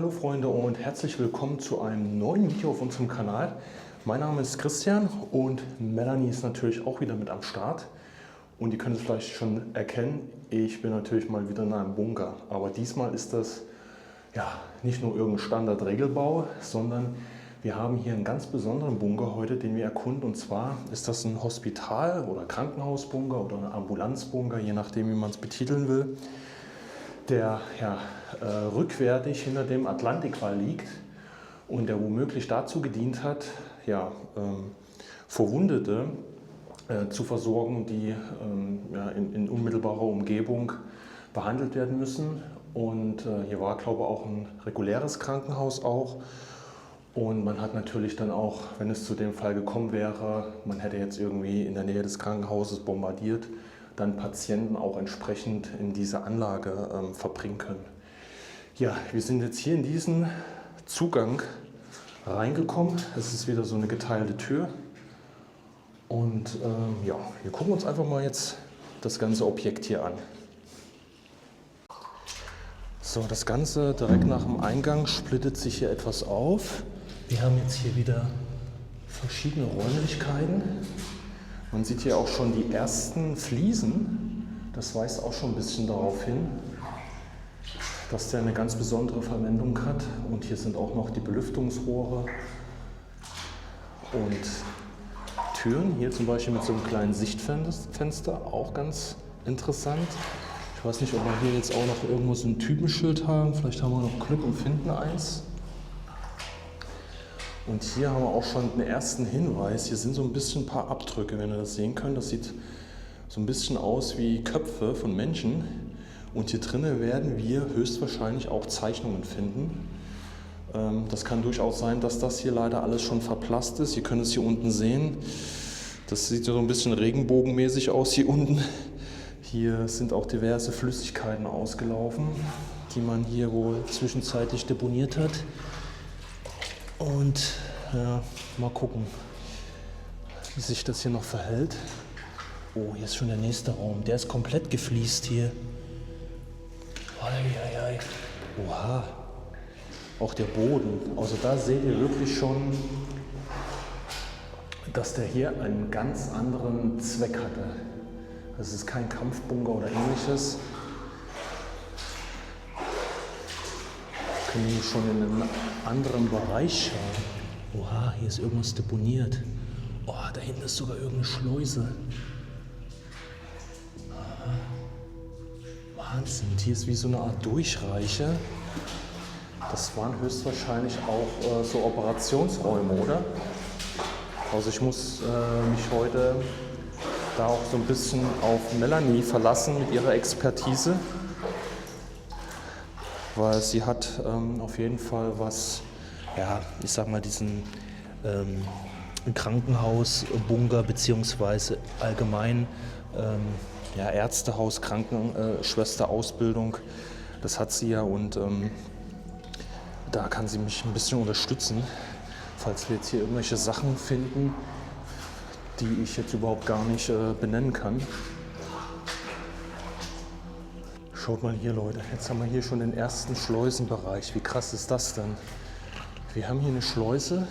Hallo Freunde und herzlich willkommen zu einem neuen Video auf unserem Kanal. Mein Name ist Christian und Melanie ist natürlich auch wieder mit am Start. Und ihr könnt es vielleicht schon erkennen, ich bin natürlich mal wieder in einem Bunker. Aber diesmal ist das ja nicht nur irgendein Standard-Regelbau, sondern wir haben hier einen ganz besonderen Bunker heute, den wir erkunden. Und zwar ist das ein Hospital- oder Krankenhausbunker oder ein Ambulanzbunker, je nachdem wie man es betiteln will, der rückwärtig hinter dem Atlantikwall liegt und der womöglich dazu gedient hat, Verwundete zu versorgen, die in unmittelbarer Umgebung behandelt werden müssen. Und hier war, glaube ich, auch ein reguläres Krankenhaus auch. Und man hat natürlich dann auch, wenn es zu dem Fall gekommen wäre, man hätte jetzt irgendwie in der Nähe des Krankenhauses bombardiert, dann Patienten auch entsprechend in diese Anlage verbringen können. Ja, wir sind jetzt hier in diesen Zugang reingekommen. Es ist wieder so eine geteilte Tür. Und wir gucken uns einfach mal jetzt das ganze Objekt hier an. So, das Ganze direkt nach dem Eingang splittet sich hier etwas auf. Wir haben jetzt hier wieder verschiedene Räumlichkeiten. Man sieht hier auch schon die ersten Fliesen. Das weist auch schon ein bisschen darauf hin, dass der eine ganz besondere Verwendung hat. Und hier sind auch noch die Belüftungsrohre und Türen. Hier zum Beispiel mit so einem kleinen Sichtfenster, auch ganz interessant. Ich weiß nicht, ob wir hier jetzt auch noch irgendwo so ein Typenschild haben. Vielleicht haben wir noch Glück und finden eins. Und hier haben wir auch schon einen ersten Hinweis. Hier sind so ein bisschen ein paar Abdrücke, wenn ihr das sehen könnt. Das sieht so ein bisschen aus wie Köpfe von Menschen. Und hier drinnen werden wir höchstwahrscheinlich auch Zeichnungen finden. Das kann durchaus sein, dass das hier leider alles schon verblasst ist. Ihr könnt es hier unten sehen. Das sieht so ein bisschen regenbogenmäßig aus hier unten. Hier sind auch diverse Flüssigkeiten ausgelaufen, die man hier wohl zwischenzeitlich deponiert hat. Und mal gucken, wie sich das hier noch verhält. Oh, hier ist schon der nächste Raum. Der ist komplett gefliest hier. Eieiei. Oha. Auch der Boden. Also da seht ihr wirklich schon, dass der hier einen ganz anderen Zweck hatte. Das ist kein Kampfbunker oder ähnliches. Wir können hier schon in einen anderen Bereich schauen. Oha, hier ist irgendwas deponiert. Oh, da hinten ist sogar irgendeine Schleuse. Wahnsinn, hier ist wie so eine Art Durchreiche. Das waren höchstwahrscheinlich auch so Operationsräume, oder? Also ich muss mich heute da auch so ein bisschen auf Melanie verlassen mit ihrer Expertise, weil sie hat auf jeden Fall was, ich sag mal diesen Krankenhausbunker beziehungsweise allgemein Ärztehaus, Krankenschwester-Ausbildung, das hat sie ja und da kann sie mich ein bisschen unterstützen, falls wir jetzt hier irgendwelche Sachen finden, die ich jetzt überhaupt gar nicht benennen kann. Schaut mal hier, Leute, jetzt haben wir hier schon den ersten Schleusenbereich. Wie krass ist das denn? Wir haben hier eine Schleuse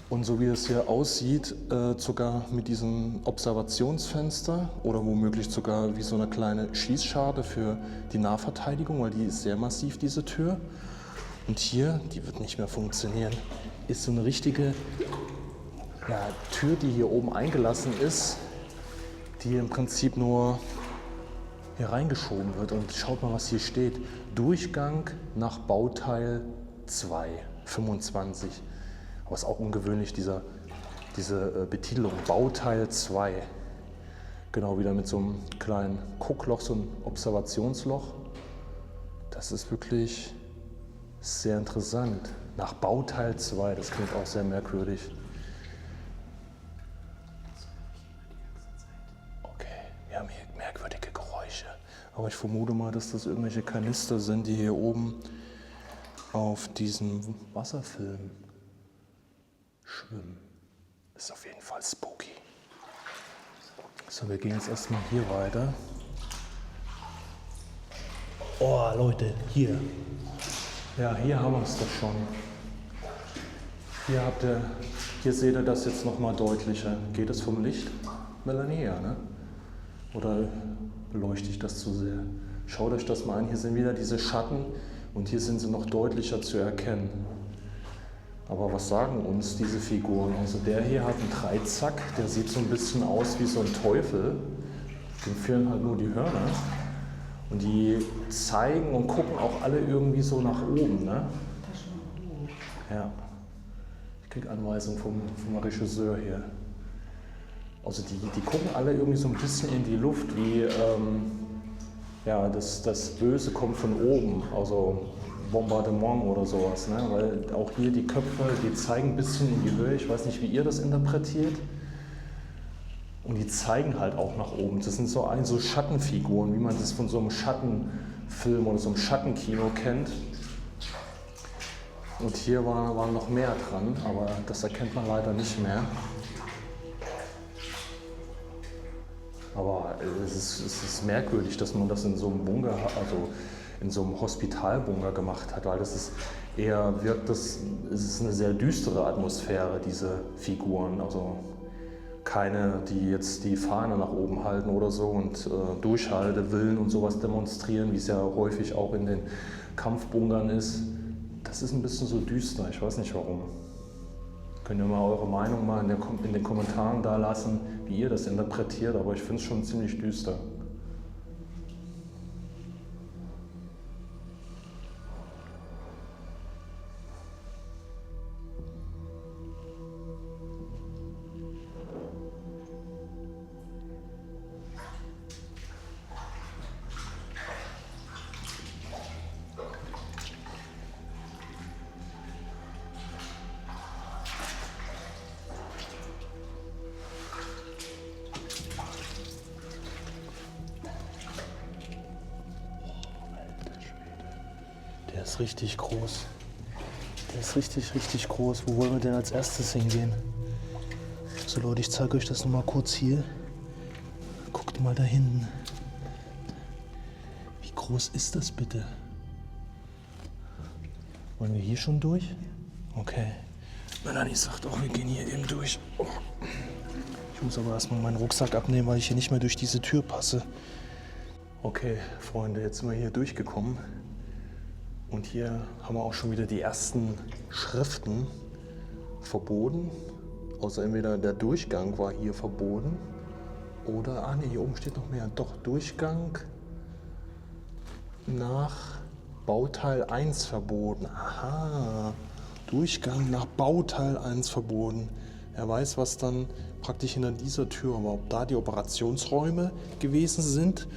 und so wie es hier aussieht, sogar mit diesem Observationsfenster oder womöglich sogar wie so eine kleine Schießscharte für die Nahverteidigung, weil die ist sehr massiv, diese Tür. Und hier, die wird nicht mehr funktionieren, ist so eine richtige Tür, die hier oben eingelassen ist, die im Prinzip nur hier reingeschoben wird. Und schaut mal, was hier steht. Durchgang nach Bauteil 2, 25. Aber ist auch ungewöhnlich, diese Betitelung. Bauteil 2. Genau, wieder mit so einem kleinen Guckloch, so ein Observationsloch. Das ist wirklich sehr interessant. Nach Bauteil 2, das klingt auch sehr merkwürdig. Wir haben hier merkwürdige Geräusche, aber ich vermute mal, dass das irgendwelche Kanister sind, die hier oben auf diesem Wasserfilm schwimmen. Das ist auf jeden Fall spooky. So, wir gehen jetzt erstmal hier weiter. Oh, Leute, hier. Ja, hier haben wir es doch schon. Hier seht ihr das jetzt nochmal deutlicher. Geht es vom Licht? Melanie, ja, ne? Oder beleuchte ich das zu sehr? Schaut euch das mal an. Hier sind wieder diese Schatten und hier sind sie noch deutlicher zu erkennen. Aber was sagen uns diese Figuren? Also der hier hat einen Dreizack, der sieht so ein bisschen aus wie so ein Teufel. Dem fehlen halt nur die Hörner. Und die zeigen und gucken auch alle irgendwie so nach oben, ne? Ja. Ich kriege Anweisungen vom Regisseur hier. Also die gucken alle irgendwie so ein bisschen in die Luft, wie ja, das Böse kommt von oben, also Bombardement oder sowas. Ne? Weil auch hier die Köpfe, die zeigen ein bisschen in die Höhe. Ich weiß nicht, wie ihr das interpretiert. Und die zeigen halt auch nach oben. Das sind so Schattenfiguren, wie man das von so einem Schattenfilm oder so einem Schattenkino kennt. Und hier war noch mehr dran, aber das erkennt man leider nicht mehr. Aber es ist merkwürdig, dass man das in so einem Bunker, also in so einem Hospitalbunker gemacht hat, weil es ist eine sehr düstere Atmosphäre, diese Figuren. Also keine, die jetzt die Fahne nach oben halten oder so und Durchhaltewillen und sowas demonstrieren, wie es ja häufig auch in den Kampfbunkern ist. Das ist ein bisschen so düster, ich weiß nicht warum. Könnt ihr mal eure Meinung mal in den Kommentaren da lassen, wie ihr das interpretiert, aber ich finde es schon ziemlich düster. Der ist richtig groß. Der ist richtig, richtig groß. Wo wollen wir denn als erstes hingehen? So Leute, ich zeige euch das nochmal kurz hier. Guckt mal da hinten. Wie groß ist das bitte? Wollen wir hier schon durch? Okay. Melanie sagt auch, wir gehen hier eben durch. Oh. Ich muss aber erstmal meinen Rucksack abnehmen, weil ich hier nicht mehr durch diese Tür passe. Okay, Freunde, jetzt sind wir hier durchgekommen. Und hier haben wir auch schon wieder die ersten Schriften verboten. Also entweder der Durchgang war hier verboten oder, hier oben steht noch mehr. Doch, Durchgang nach Bauteil 1 verboten. Aha, Durchgang nach Bauteil 1 verboten. Er weiß, was dann praktisch hinter dieser Tür war, ob da die Operationsräume gewesen sind.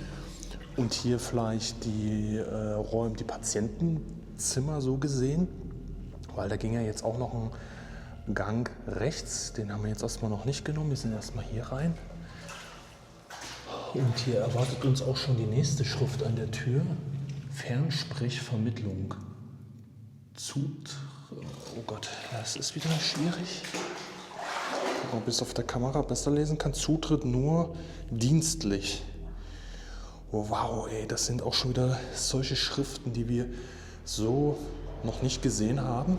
Und hier vielleicht die Räume, die Patientenzimmer so gesehen, weil da ging ja jetzt auch noch ein Gang rechts, den haben wir jetzt erstmal noch nicht genommen, wir sind erstmal hier rein. Und hier erwartet uns auch schon die nächste Schrift an der Tür, Fernsprechvermittlung. Oh Gott, das ist wieder schwierig. Ob ich es auf der Kamera besser lesen kann, Zutritt nur dienstlich. Oh, wow, ey, das sind auch schon wieder solche Schriften, die wir so noch nicht gesehen haben.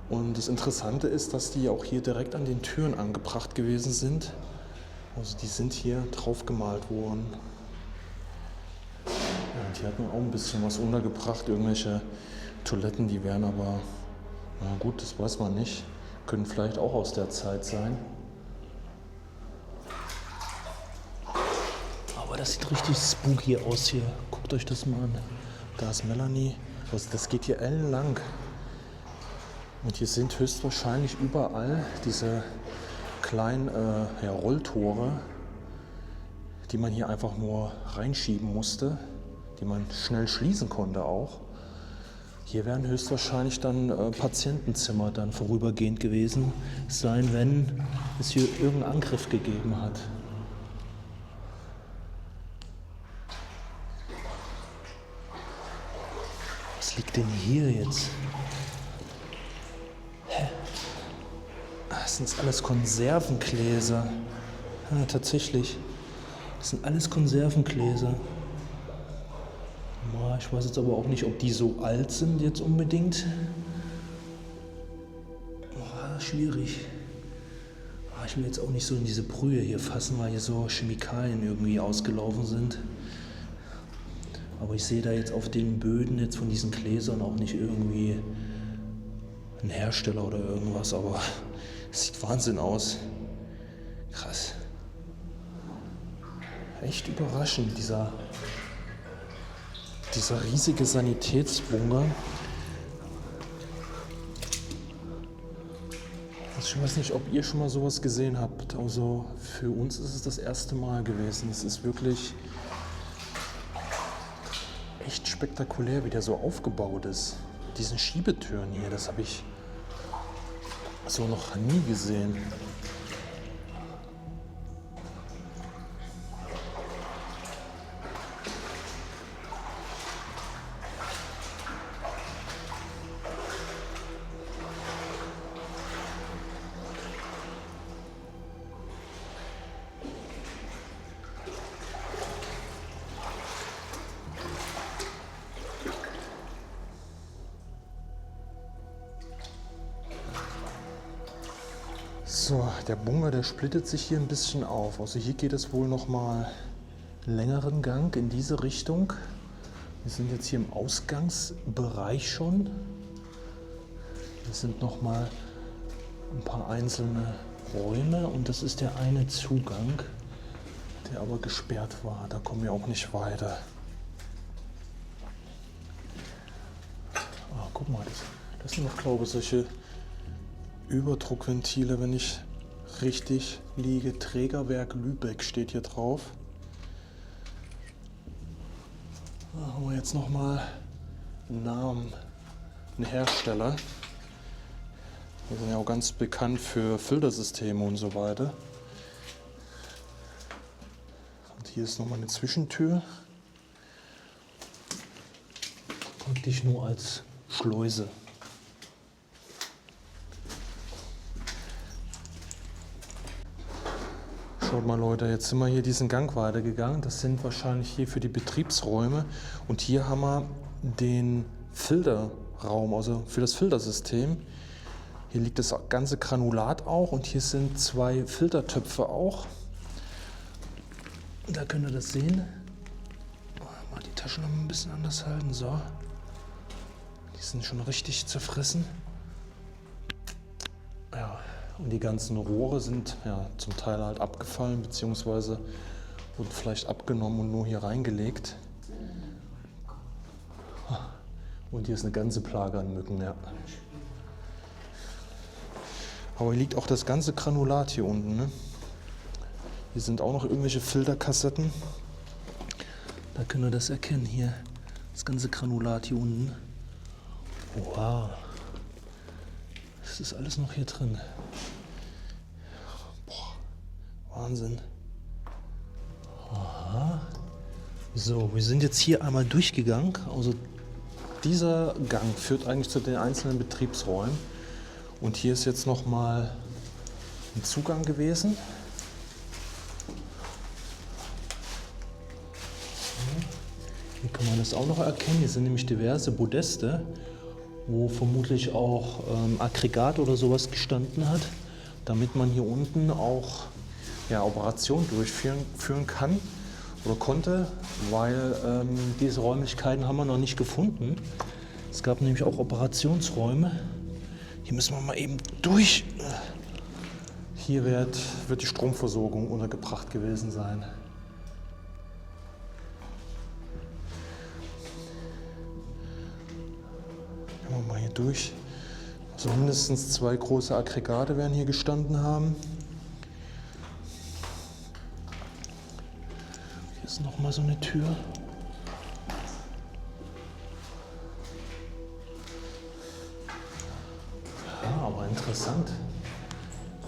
Und das Interessante ist, dass die auch hier direkt an den Türen angebracht gewesen sind. Also die sind hier drauf gemalt worden. Ja, die hatten auch ein bisschen was untergebracht, irgendwelche Toiletten, die wären aber, na gut, das weiß man nicht. Können vielleicht auch aus der Zeit sein. Aber das sieht richtig spooky aus hier. Guckt euch das mal an. Da ist Melanie. Das geht hier ellenlang. Und hier sind höchstwahrscheinlich überall diese kleinen Rolltore, die man hier einfach nur reinschieben musste, die man schnell schließen konnte auch. Hier werden höchstwahrscheinlich dann Patientenzimmer dann vorübergehend gewesen sein, wenn es hier irgendeinen Angriff gegeben hat. Was liegt denn hier jetzt? Hä? Das sind alles Konservengläser. Ja, tatsächlich. Das sind alles Konservengläser. Ich weiß jetzt aber auch nicht, ob die so alt sind jetzt unbedingt. Schwierig. Ich will jetzt auch nicht so in diese Brühe hier fassen, weil hier so Chemikalien irgendwie ausgelaufen sind. Aber ich sehe da jetzt auf den Böden jetzt von diesen Gläsern auch nicht irgendwie einen Hersteller oder irgendwas, aber es sieht Wahnsinn aus. Krass. Echt überraschend, dieser riesige Sanitätsbunker. Ich weiß nicht, ob ihr schon mal sowas gesehen habt. Also für uns ist es das erste Mal gewesen. Es ist wirklich echt spektakulär, wie der so aufgebaut ist. Diesen Schiebetüren hier, das habe ich so noch nie gesehen. So, der Bunker, der splittet sich hier ein bisschen auf. Also hier geht es wohl noch mal einen längeren Gang in diese Richtung. Wir sind jetzt hier im Ausgangsbereich schon. Hier sind noch mal ein paar einzelne Räume und das ist der eine Zugang, der aber gesperrt war. Da kommen wir auch nicht weiter. Ah, guck mal, das sind noch, glaube ich, solche Überdruckventile, wenn ich richtig liege. Trägerwerk Lübeck steht hier drauf. Da haben wir jetzt nochmal einen Namen, einen Hersteller. Wir sind ja auch ganz bekannt für Filtersysteme und so weiter. Und hier ist nochmal eine Zwischentür. Praktisch nur als Schleuse. Schaut mal Leute, jetzt sind wir hier diesen Gang weitergegangen. Das sind wahrscheinlich hier für die Betriebsräume. Und hier haben wir den Filterraum, also für das Filtersystem. Hier liegt das ganze Granulat auch und hier sind 2 Filtertöpfe auch. Da könnt ihr das sehen. Mal die Taschen noch ein bisschen anders halten. So. Die sind schon richtig zerfressen. Ja. Und die ganzen Rohre sind ja zum Teil halt abgefallen, beziehungsweise wurden vielleicht abgenommen und nur hier reingelegt. Und hier ist eine ganze Plage an Mücken, ja. Aber hier liegt auch das ganze Granulat hier unten, ne? Hier sind auch noch irgendwelche Filterkassetten. Da könnt ihr das erkennen hier. Das ganze Granulat hier unten. Wow. Das ist alles noch hier drin. Boah, Wahnsinn. Aha. So, wir sind jetzt hier einmal durchgegangen. Also dieser Gang führt eigentlich zu den einzelnen Betriebsräumen. Und hier ist jetzt noch mal ein Zugang gewesen. Hier kann man das auch noch erkennen. Hier sind nämlich diverse Podeste, wo vermutlich auch Aggregat oder sowas gestanden hat, damit man hier unten auch Operationen durchführen kann oder konnte, weil diese Räumlichkeiten haben wir noch nicht gefunden. Es gab nämlich auch Operationsräume. Hier müssen wir mal eben durch. Hier wird die Stromversorgung untergebracht gewesen sein. Gehen wir mal hier durch. Also mindestens 2 große Aggregate werden hier gestanden haben. Hier ist noch mal so eine Tür. Ja, aber interessant.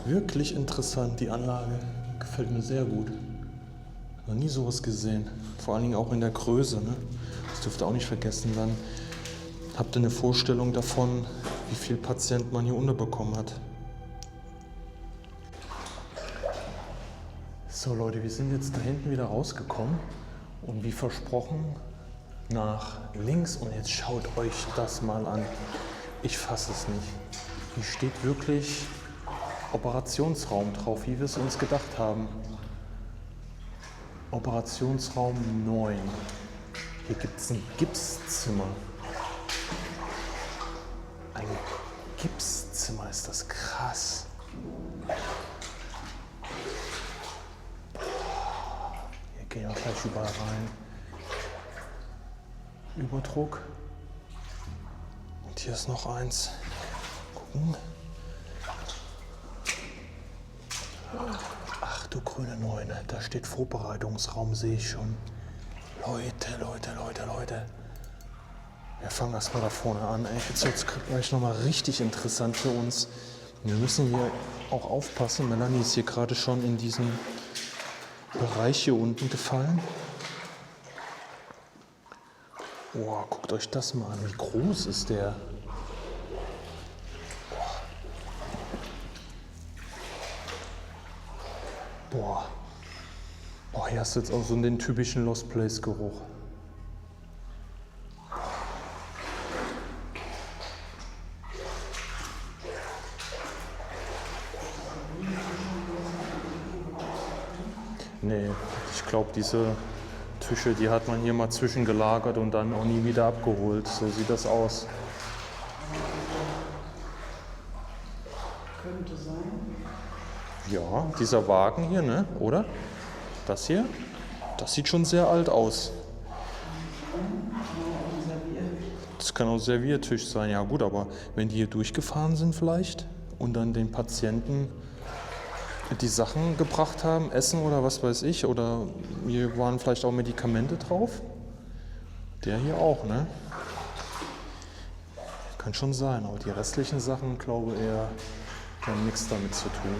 Wirklich interessant, die Anlage. Gefällt mir sehr gut. Noch nie sowas gesehen. Vor allen Dingen auch in der Größe, ne? Das dürft ihr auch nicht vergessen. Dann habt ihr eine Vorstellung davon, wie viel Patient man hier unterbekommen hat. So Leute, wir sind jetzt da hinten wieder rausgekommen und wie versprochen nach links und jetzt schaut euch das mal an. Ich fasse es nicht. Hier steht wirklich Operationsraum drauf, wie wir es uns gedacht haben. Operationsraum 9. Hier gibt es ein Gipszimmer. Ein Gipszimmer, ist das krass. Hier gehen wir gleich überall rein. Überdruck. Und hier ist noch eins. Gucken. Ach du grüne Neune, da steht Vorbereitungsraum, sehe ich schon. Leute. Wir fangen erstmal da vorne an. Ey, jetzt wird es gleich nochmal richtig interessant für uns. Wir müssen hier auch aufpassen. Melanie ist hier gerade schon in diesen Bereich hier unten gefallen. Boah, guckt euch das mal an. Wie groß ist der? Boah, hier hast du jetzt auch so den typischen Lost Place Geruch. Nee, ich glaube, diese Tische, die hat man hier mal zwischengelagert und dann auch nie wieder abgeholt. So sieht das aus. Könnte sein. Ja, dieser Wagen hier, ne? Oder? Das hier? Das sieht schon sehr alt aus. Das kann auch Serviertisch sein. Ja gut, aber wenn die hier durchgefahren sind vielleicht und dann den Patienten die Sachen gebracht haben, Essen oder was weiß ich, oder hier waren vielleicht auch Medikamente drauf. Der hier auch, ne? Kann schon sein, aber die restlichen Sachen, glaube eher, die haben nichts damit zu tun.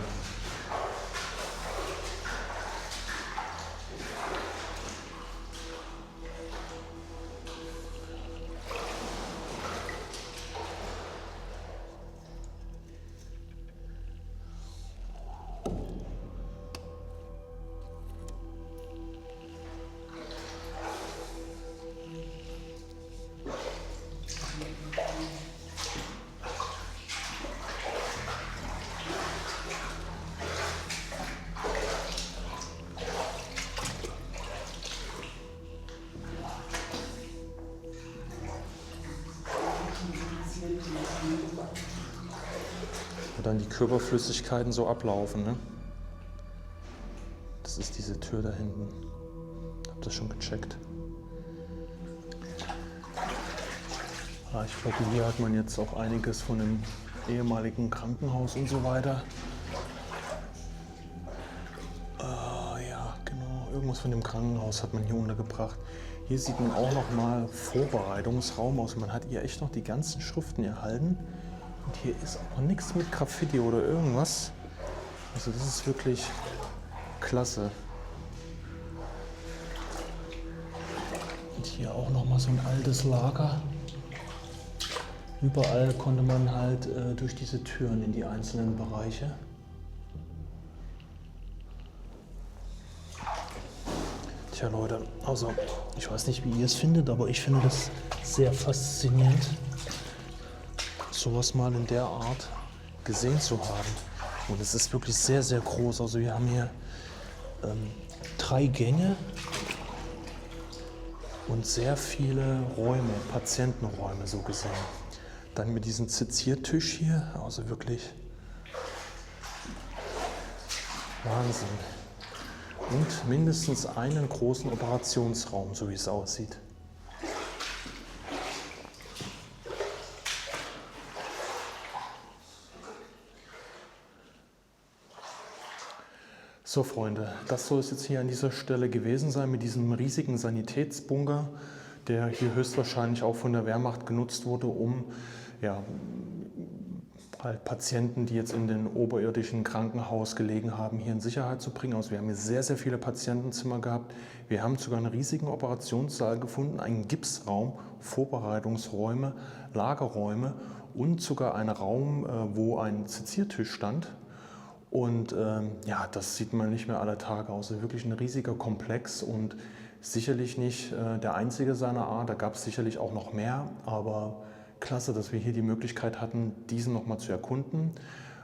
Wo dann die Körperflüssigkeiten so ablaufen, ne? Das ist diese Tür da hinten. Habt ihr schon gecheckt? Ich glaube, hier hat man jetzt auch einiges von dem ehemaligen Krankenhaus und so weiter. Ja, genau. Irgendwas von dem Krankenhaus hat man hier untergebracht. Hier sieht man auch noch mal Vorbereitungsraum aus. Man hat hier echt noch die ganzen Schriften erhalten. Und hier ist auch nichts mit Graffiti oder irgendwas. Also das ist wirklich klasse. Und hier auch noch mal so ein altes Lager. Überall konnte man halt durch diese Türen in die einzelnen Bereiche. Tja Leute, also ich weiß nicht, wie ihr es findet, aber ich finde das sehr faszinierend, sowas mal in der Art gesehen zu haben. Und es ist wirklich sehr, sehr groß. Also wir haben hier 3 Gänge und sehr viele Räume, Patientenräume so gesehen. Dann mit diesem Seziertisch hier, also wirklich Wahnsinn. Und mindestens einen großen Operationsraum, so wie es aussieht. So Freunde, das soll es jetzt hier an dieser Stelle gewesen sein mit diesem riesigen Sanitätsbunker, der hier höchstwahrscheinlich auch von der Wehrmacht genutzt wurde, um ja, halt Patienten, die jetzt in den oberirdischen Krankenhaus gelegen haben, hier in Sicherheit zu bringen. Also wir haben hier sehr, sehr viele Patientenzimmer gehabt. Wir haben sogar einen riesigen Operationssaal gefunden, einen Gipsraum, Vorbereitungsräume, Lagerräume und sogar einen Raum, wo ein Seziertisch stand. Und ja, das sieht man nicht mehr alle Tage aus. Also wirklich ein riesiger Komplex und sicherlich nicht der einzige seiner Art, da gab es sicherlich auch noch mehr, aber klasse, dass wir hier die Möglichkeit hatten, diesen nochmal zu erkunden.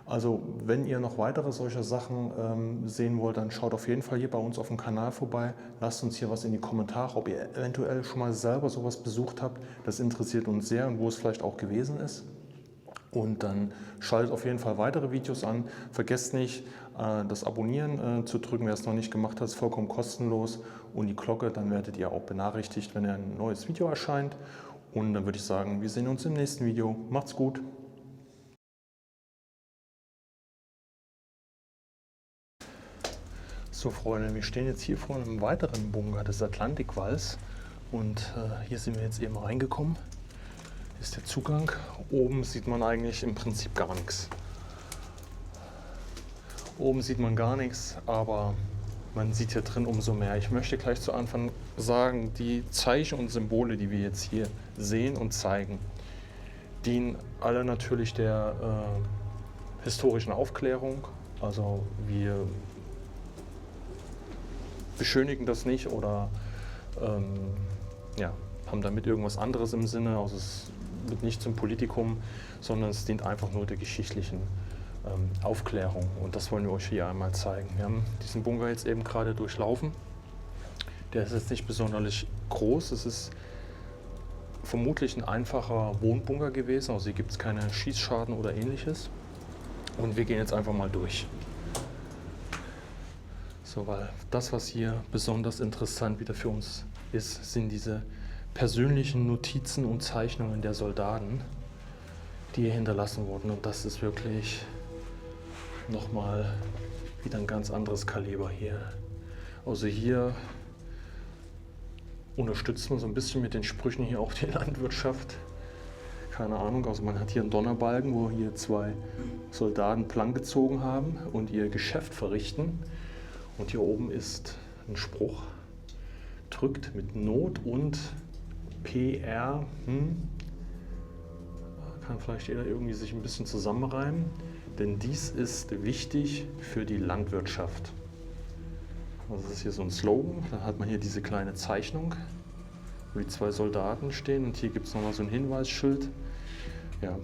Also wenn ihr noch weitere solcher Sachen sehen wollt, dann schaut auf jeden Fall hier bei uns auf dem Kanal vorbei. Lasst uns hier was in die Kommentare, ob ihr eventuell schon mal selber sowas besucht habt. Das interessiert uns sehr und wo es vielleicht auch gewesen ist. Und dann schaltet auf jeden Fall weitere Videos an. Vergesst nicht, das Abonnieren zu drücken, wer es noch nicht gemacht hat, ist vollkommen kostenlos. Und die Glocke, dann werdet ihr auch benachrichtigt, wenn ein neues Video erscheint. Und dann würde ich sagen, wir sehen uns im nächsten Video. Macht's gut! So Freunde, wir stehen jetzt hier vor einem weiteren Bunker des Atlantikwalls und hier sind wir jetzt eben reingekommen. Hier ist der Zugang. Oben sieht man eigentlich im Prinzip gar nichts. Oben sieht man gar nichts, aber man sieht hier drin umso mehr. Ich möchte gleich zu Anfang sagen, die Zeichen und Symbole, die wir jetzt hier sehen und zeigen, dienen alle natürlich der historischen Aufklärung. Also wir beschönigen das nicht oder ja, haben damit irgendwas anderes im Sinne. Also es wird nicht zum Politikum, sondern es dient einfach nur der geschichtlichen Aufklärung. Und das wollen wir euch hier einmal zeigen. Wir haben diesen Bunker jetzt eben gerade durchlaufen. Der ist jetzt nicht besonders groß. Es ist vermutlich ein einfacher Wohnbunker gewesen. Also hier gibt es keine Schießscharten oder ähnliches. Und wir gehen jetzt einfach mal durch. So, weil das, was hier besonders interessant wieder für uns ist, sind diese persönlichen Notizen und Zeichnungen der Soldaten, die hier hinterlassen wurden. Und das ist wirklich nochmal wieder ein ganz anderes Kaliber hier. Also hier unterstützt man so ein bisschen mit den Sprüchen hier auch die Landwirtschaft. Keine Ahnung, also man hat hier einen Donnerbalken, wo hier zwei Soldaten Plank gezogen haben und ihr Geschäft verrichten. Und hier oben ist ein Spruch, drückt mit Not und PR, kann vielleicht jeder irgendwie sich ein bisschen zusammenreimen, denn dies ist wichtig für die Landwirtschaft. Also das ist hier so ein Slogan, da hat man hier diese kleine Zeichnung, wo die zwei Soldaten stehen und hier gibt es nochmal so ein Hinweisschild, ja,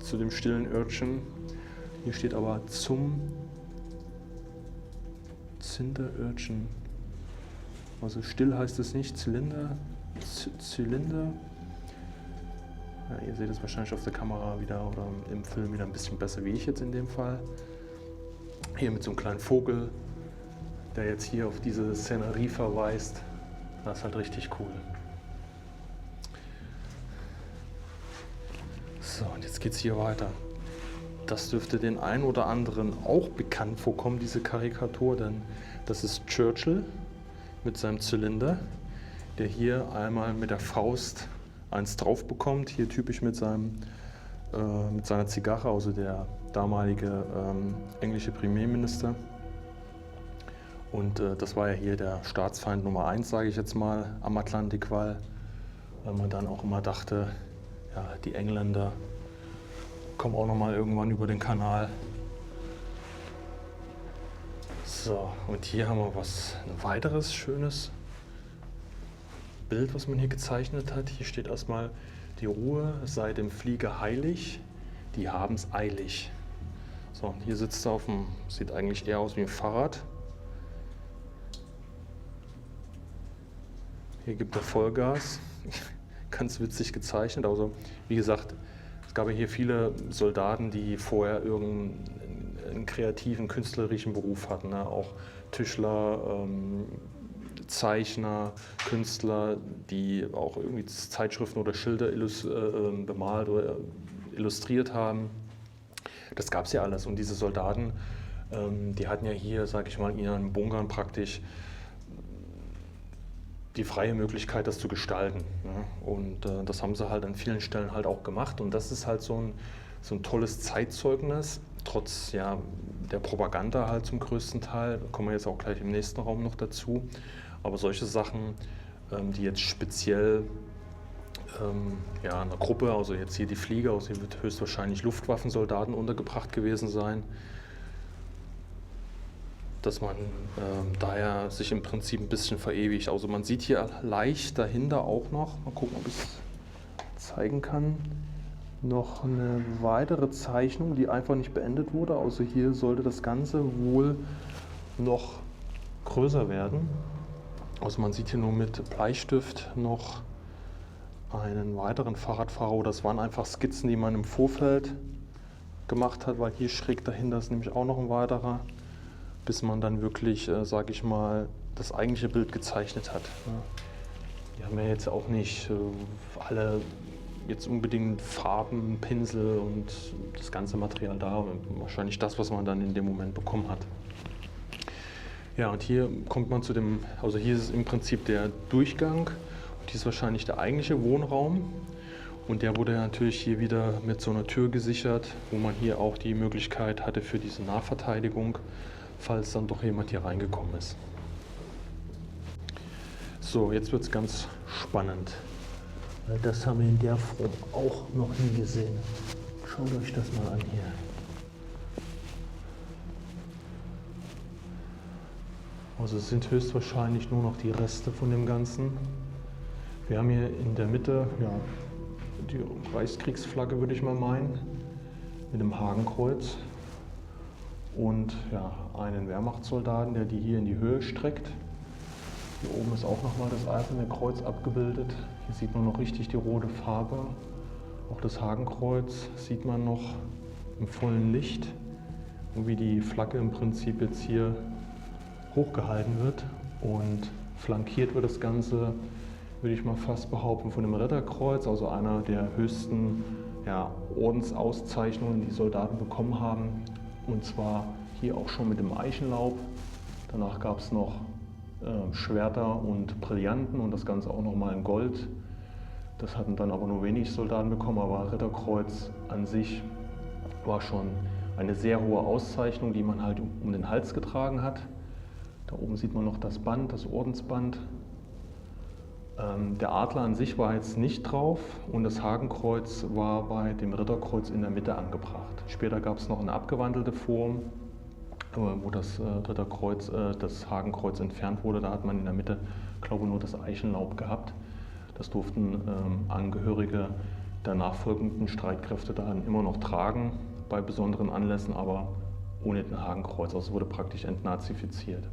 zu dem stillen Örtchen. Hier steht aber zum Zinderörtchen. Also still heißt es nicht, Zylinder. Ja, ihr seht es wahrscheinlich auf der Kamera wieder oder im Film wieder ein bisschen besser wie ich jetzt in dem Fall. Hier mit so einem kleinen Vogel, der jetzt hier auf diese Szenerie verweist. Das ist halt richtig cool. So, und jetzt geht's hier weiter. Das dürfte den einen oder anderen auch bekannt vorkommen, diese Karikatur, denn das ist Churchill mit seinem Zylinder, der hier einmal mit der Faust eins drauf bekommt, hier typisch mit seiner Zigarre, also der damalige englische Premierminister. Und das war ja hier der Staatsfeind Nummer 1, sage ich jetzt mal, am Atlantikwall, weil man dann auch immer dachte, ja, die Engländer kommen auch noch mal irgendwann über den Kanal. So, und hier haben wir ein weiteres schönes Bild, was man hier gezeichnet hat. Hier steht erstmal, die Ruhe sei dem Flieger heilig, die haben's eilig. So, und hier sitzt er auf dem, sieht eigentlich eher aus wie ein Fahrrad. Hier gibt er Vollgas. Ganz witzig gezeichnet. Also, wie gesagt, es gab ja hier viele Soldaten, die vorher irgendeinen kreativen, künstlerischen Beruf hatten. Ne? Auch Tischler, Zeichner, Künstler, die auch irgendwie Zeitschriften oder Schilder bemalt oder illustriert haben. Das gab es ja alles. Und diese Soldaten, die hatten ja hier, sage ich mal, in ihren Bunkern praktisch die freie Möglichkeit, das zu gestalten. Ne? Und das haben sie halt an vielen Stellen halt auch gemacht. Und das ist halt so ein tolles Zeitzeugnis, trotz ja, der Propaganda halt zum größten Teil. Da kommen wir jetzt auch gleich im nächsten Raum noch dazu. Aber solche Sachen, die jetzt speziell ja, einer Gruppe, also jetzt hier die Flieger, also hier wird höchstwahrscheinlich Luftwaffensoldaten untergebracht gewesen sein. dass man daher sich im Prinzip ein bisschen verewigt. Also man sieht hier leicht dahinter auch noch, mal gucken, ob ich es zeigen kann, noch eine weitere Zeichnung, die einfach nicht beendet wurde. Also hier sollte das Ganze wohl noch größer werden. Also man sieht hier nur mit Bleistift noch einen weiteren Fahrradfahrer. Das waren einfach Skizzen, die man im Vorfeld gemacht hat, weil hier schräg dahinter ist nämlich auch noch ein weiterer, bis man dann wirklich, sage ich mal, das eigentliche Bild gezeichnet hat. Die haben ja jetzt auch nicht alle jetzt unbedingt Farben, Pinsel und das ganze Material da. Wahrscheinlich das, was man dann in dem Moment bekommen hat. Ja, und hier kommt man zu dem, also hier ist es im Prinzip der Durchgang und hier ist wahrscheinlich der eigentliche Wohnraum. Und der wurde natürlich hier wieder mit so einer Tür gesichert, wo man hier auch die Möglichkeit hatte für diese Nahverteidigung, falls dann doch jemand hier reingekommen ist. So, jetzt wird es ganz spannend. Das haben wir in der Form auch noch nie gesehen. Schaut euch das mal an hier. Also es sind höchstwahrscheinlich nur noch die Reste von dem Ganzen. Wir haben hier in der Mitte die Reichskriegsflagge, würde ich mal meinen, mit dem Hakenkreuz und einen Wehrmachtssoldaten, der die hier in die Höhe streckt. Hier oben ist auch nochmal das Eiserne Kreuz abgebildet. Hier sieht man noch richtig die rote Farbe. Auch das Hakenkreuz sieht man noch im vollen Licht und wie die Flagge im Prinzip jetzt hier hochgehalten wird und flankiert wird das Ganze, würde ich mal fast behaupten, von dem Ritterkreuz, also einer der höchsten Ordensauszeichnungen, die Soldaten bekommen haben. Und zwar hier auch schon mit dem Eichenlaub. Danach gab es noch Schwerter und Brillanten und das Ganze auch nochmal in Gold. Das hatten dann aber nur wenig Soldaten bekommen, aber Ritterkreuz an sich war schon eine sehr hohe Auszeichnung, die man halt um den Hals getragen hat. Da oben sieht man noch das Band, das Ordensband. Der Adler an sich war jetzt nicht drauf und das Hakenkreuz war bei dem Ritterkreuz in der Mitte angebracht. Später gab es noch eine abgewandelte Form, wo das Ritterkreuz, das Hakenkreuz entfernt wurde. Da hat man in der Mitte, glaube ich, nur das Eichenlaub gehabt. Das durften Angehörige der nachfolgenden Streitkräfte dann immer noch tragen bei besonderen Anlässen, aber ohne den Hakenkreuz. Also es wurde praktisch entnazifiziert.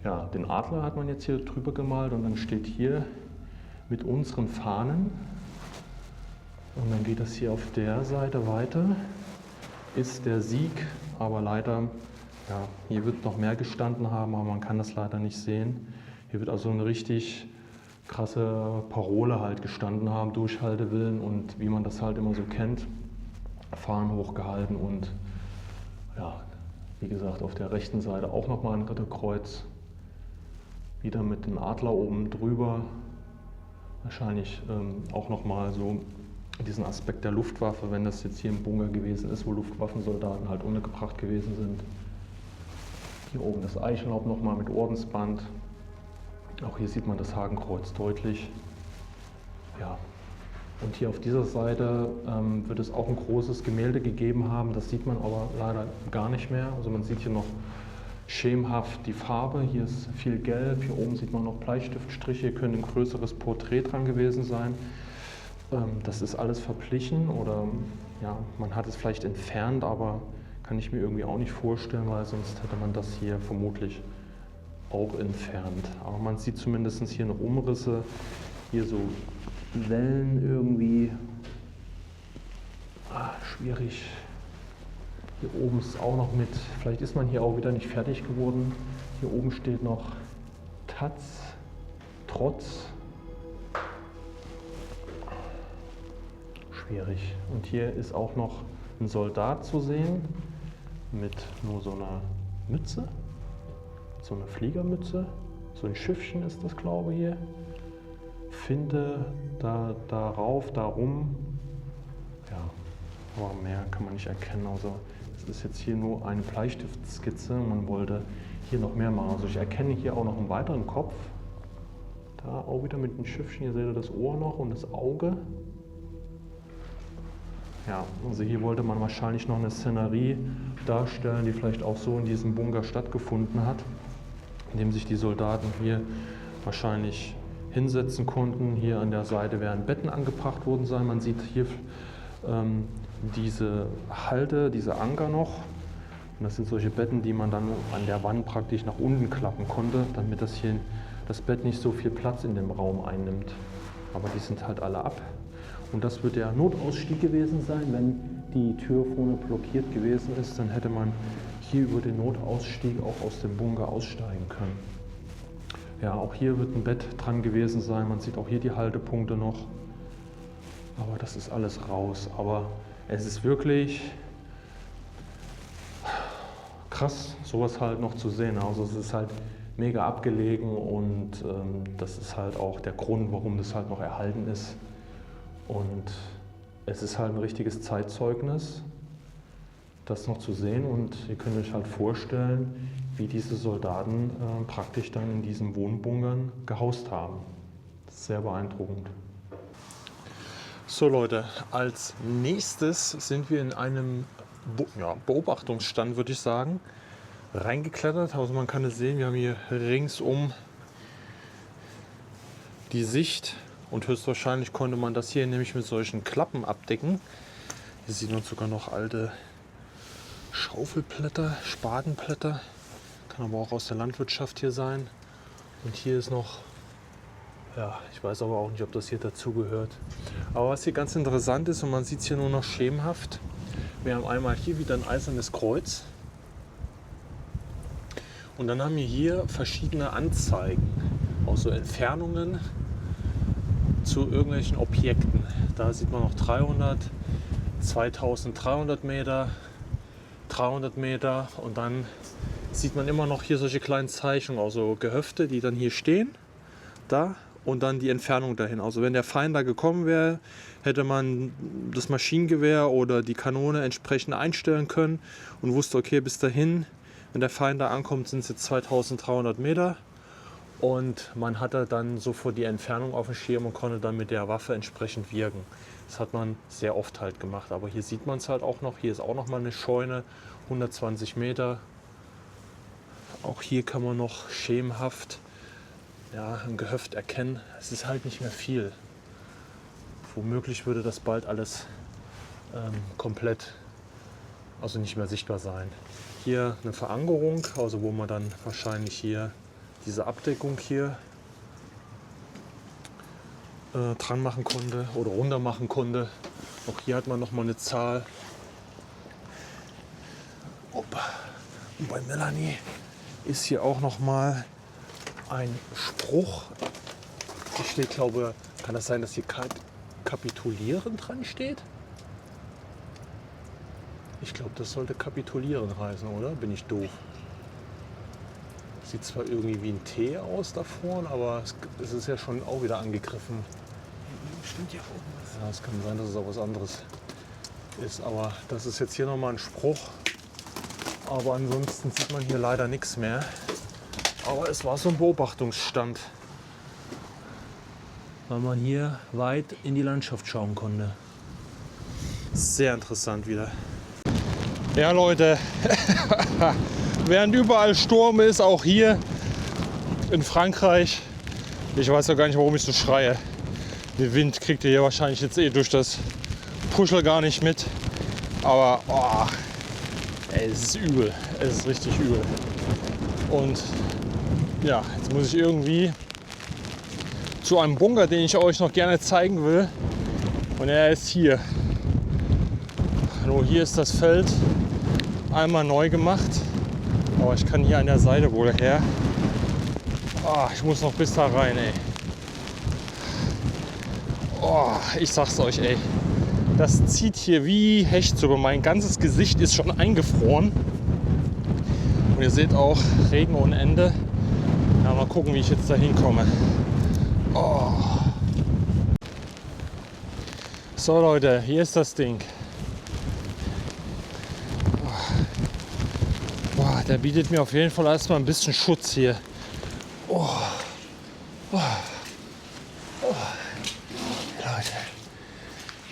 Ja, den Adler hat man jetzt hier drüber gemalt und dann steht hier mit unseren Fahnen und dann geht das hier auf der Seite weiter, ist der Sieg, aber leider, hier wird noch mehr gestanden haben, aber man kann das leider nicht sehen. Hier wird also eine richtig krasse Parole halt gestanden haben, Durchhaltewillen und wie man das halt immer so kennt, Fahnen hochgehalten und wie gesagt, auf der rechten Seite auch nochmal ein Ritterkreuz. Wieder mit dem Adler oben drüber. Wahrscheinlich auch nochmal so diesen Aspekt der Luftwaffe, wenn das jetzt hier im Bunker gewesen ist, wo Luftwaffensoldaten halt untergebracht gewesen sind. Hier oben das Eichenlaub nochmal mit Ordensband. Auch hier sieht man das Hakenkreuz deutlich. Ja. Und hier auf dieser Seite wird es auch ein großes Gemälde gegeben haben, das sieht man aber leider gar nicht mehr. Also man sieht hier noch schemenhaft die Farbe, hier ist viel Gelb, hier oben sieht man noch Bleistiftstriche, hier könnte ein größeres Porträt dran gewesen sein. Das ist alles verblichen oder man hat es vielleicht entfernt, aber kann ich mir irgendwie auch nicht vorstellen, weil sonst hätte man das hier vermutlich auch entfernt. Aber man sieht zumindest hier noch Umrisse, hier so Wellen irgendwie, schwierig. Hier oben ist auch noch mit, vielleicht ist man hier auch wieder nicht fertig geworden. Hier oben steht noch Taz, Trotz. Schwierig. Und hier ist auch noch ein Soldat zu sehen mit nur so einer Mütze, so einer Fliegermütze. So ein Schiffchen ist das, glaube ich, hier. Finde darauf, darum. Ja, aber mehr kann man nicht erkennen. Also es ist jetzt hier nur eine Bleistiftskizze. Man wollte hier noch mehr machen. Also ich erkenne hier auch noch einen weiteren Kopf. Da auch wieder mit dem Schiffchen. Hier seht ihr das Ohr noch und das Auge. Ja, also hier wollte man wahrscheinlich noch eine Szenerie darstellen, die vielleicht auch so in diesem Bunker stattgefunden hat, indem sich die Soldaten hier wahrscheinlich hinsetzen konnten. Hier an der Seite werden Betten angebracht worden sein. Man sieht hier diese Halde, diese Anker noch. Und das sind solche Betten, die man dann an der Wand praktisch nach unten klappen konnte, damit das Bett nicht so viel Platz in dem Raum einnimmt. Aber die sind halt alle ab. Und das wird der Notausstieg gewesen sein. Wenn die Tür vorne blockiert gewesen ist, dann hätte man hier über den Notausstieg auch aus dem Bunker aussteigen können. Ja, auch hier wird ein Bett dran gewesen sein. Man sieht auch hier die Haltepunkte noch. Aber das ist alles raus. Aber es ist wirklich krass, sowas halt noch zu sehen. Also es ist halt mega abgelegen und das ist halt auch der Grund, warum das halt noch erhalten ist. Und es ist halt ein richtiges Zeitzeugnis, das noch zu sehen. Und ihr könnt euch halt vorstellen, wie diese Soldaten praktisch dann in diesen Wohnbunkern gehaust haben. Das ist sehr beeindruckend. So Leute, als nächstes sind wir in einem Beobachtungsstand, würde ich sagen, reingeklettert. Also man kann es sehen, wir haben hier ringsum die Sicht und höchstwahrscheinlich konnte man das hier nämlich mit solchen Klappen abdecken. Hier sieht man sogar noch alte Schaufelblätter, Spatenblätter. Kann aber auch aus der Landwirtschaft hier sein. Und hier ist noch, ja, ich weiß aber auch nicht, ob das hier dazugehört. Aber was hier ganz interessant ist, und man sieht es hier nur noch schemenhaft, wir haben einmal hier wieder ein eisernes Kreuz. Und dann haben wir hier verschiedene Anzeigen, also Entfernungen zu irgendwelchen Objekten. Da sieht man noch 300, 2300 Meter, 300 Meter und dann sieht man immer noch hier solche kleinen Zeichnungen, also Gehöfte, die dann hier stehen, da und dann die Entfernung dahin. Also wenn der Feind da gekommen wäre, hätte man das Maschinengewehr oder die Kanone entsprechend einstellen können und wusste, okay, bis dahin, wenn der Feind da ankommt, sind es jetzt 2300 Meter. Und man hatte dann sofort die Entfernung auf dem Schirm und konnte dann mit der Waffe entsprechend wirken. Das hat man sehr oft halt gemacht. Aber hier sieht man es halt auch noch. Hier ist auch noch mal eine Scheune, 120 Meter. Auch hier kann man noch schemenhaft ein Gehöft erkennen. Es ist halt nicht mehr viel. Womöglich würde das bald alles komplett, also nicht mehr sichtbar sein. Hier eine Verankerung, also wo man dann wahrscheinlich hier diese Abdeckung hier dran machen konnte oder runter machen konnte. Auch hier hat man noch mal eine Zahl. Opa. Und bei Melanie ist hier auch noch mal ein Spruch. Hier steht, glaube ich, kann das sein, dass hier kapitulieren dran steht? Ich glaube, das sollte kapitulieren heißen, oder? Bin ich doof? Sieht zwar irgendwie wie ein T aus da vorne, aber es ist ja schon auch wieder angegriffen. Stimmt ja auch was. Ja, es kann sein, dass es auch was anderes ist. Aber das ist jetzt hier nochmal ein Spruch. Aber ansonsten sieht man hier leider nichts mehr. Aber es war so ein Beobachtungsstand. Weil man hier weit in die Landschaft schauen konnte. Sehr interessant wieder. Ja Leute, während überall Sturm ist, auch hier in Frankreich, ich weiß ja gar nicht, warum ich so schreie. Den Wind kriegt ihr hier wahrscheinlich jetzt durch das Puschel gar nicht mit. Aber es ist übel, es ist richtig übel. Und ja, jetzt muss ich irgendwie zu einem Bunker, den ich euch noch gerne zeigen will. Und er ist hier. Nur hier ist das Feld einmal neu gemacht. Aber ich kann hier an der Seite wohl her. Ich muss noch bis da rein, ey. Ich sag's euch, ey. Das zieht hier wie Hecht sogar. Mein ganzes Gesicht ist schon eingefroren. Und ihr seht auch Regen ohne Ende. Ja, mal gucken, wie ich jetzt da hinkomme. So Leute, hier ist das Ding. Der bietet mir auf jeden Fall erstmal ein bisschen Schutz hier. Leute,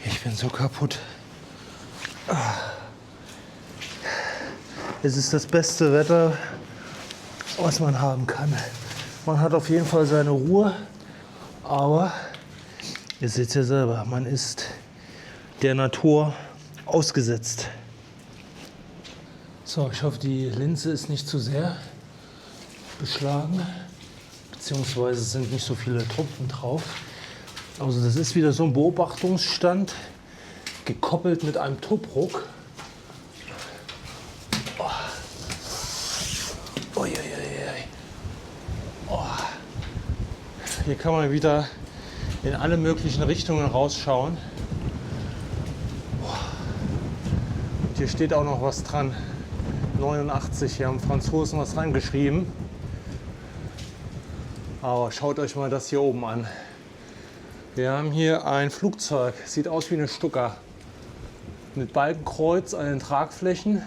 ich bin so kaputt. Es ist das beste Wetter, was man haben kann. Man hat auf jeden Fall seine Ruhe, aber ihr seht ja selber, man ist der Natur ausgesetzt. So, ich hoffe, die Linse ist nicht zu sehr beschlagen, beziehungsweise sind nicht so viele Tropfen drauf. Also das ist wieder so ein Beobachtungsstand, gekoppelt mit einem Tobruk. Hier kann man wieder in alle möglichen Richtungen rausschauen. Und hier steht auch noch was dran. 89, hier haben Franzosen was reingeschrieben. Aber schaut euch mal das hier oben an. Wir haben hier ein Flugzeug, sieht aus wie eine Stuka. Mit Balkenkreuz an den Tragflächen.